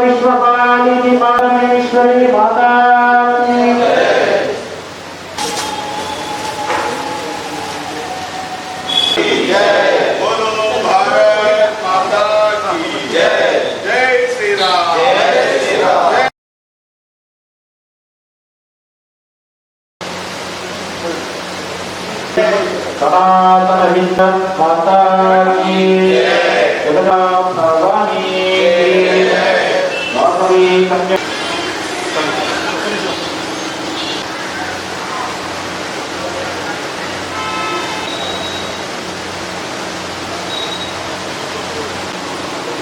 विश्वपालिनी परमेश्वरी माता सनातन हिंदू माता की भवानी माधवी कन्या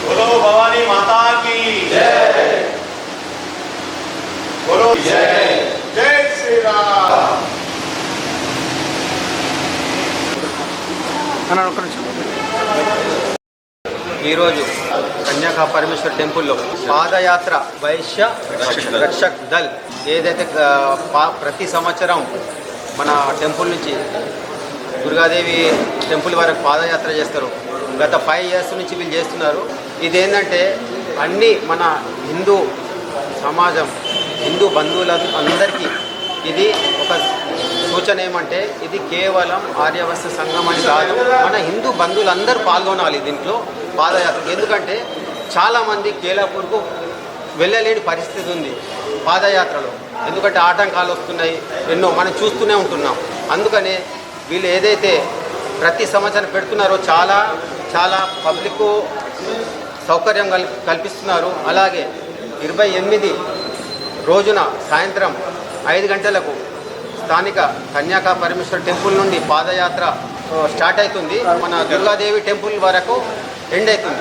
बोलो भवानी माता की जय। बोलो जय जय श्री राम। ఈరోజు కన్యాకా పరమేశ్వర్ టెంపుల్లో పాదయాత్ర వైశ్య రక్షక్ దళ్ ఏదైతే ప్రతి సంవత్సరం మన టెంపుల్ నుంచి దుర్గాదేవి టెంపుల్ వరకు పాదయాత్ర చేస్తారు. గత 5 years నుంచి వీళ్ళు చేస్తున్నారు. ఇదేంటంటే అన్ని మన హిందూ సమాజం హిందూ బంధువులందరికీ ఇది ఒక సూచన ఏమంటే ఇది కేవలం ఆర్యవస్త సంఘం అని కాదు, మన హిందూ బంధువులందరూ పాల్గొనాలి దీంట్లో పాదయాత్ర. ఎందుకంటే చాలామంది కేలాపూర్కు వెళ్ళలేని పరిస్థితి ఉంది పాదయాత్రలో, ఎందుకంటే ఆటంకాలు వస్తున్నాయి ఎన్నో మనం చూస్తూనే ఉంటున్నాం. అందుకనే వీళ్ళు ఏదైతే ప్రతి సంవత్సరం పెడుతున్నారో చాలా చాలా పబ్లిక్ సౌకర్యం కల్పిస్తున్నారు. అలాగే 28 రోజున సాయంత్రం 5 గంటలకు స్థానిక కన్యాకా పరమేశ్వర్ టెంపుల్ నుండి పాదయాత్ర స్టార్ట్ అవుతుంది. మన దుర్గాదేవి టెంపుల్ వరకు ఎండ్ అవుతుంది.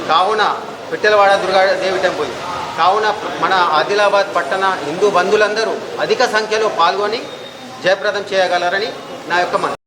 కావున పిట్టలవాడ దుర్గాదేవి టెంపుల్ కావున మన ఆదిలాబాద్ పట్టణ హిందూ బంధువులందరూ అధిక సంఖ్యలో పాల్గొని జయప్రదం చేయగలరని నా యొక్క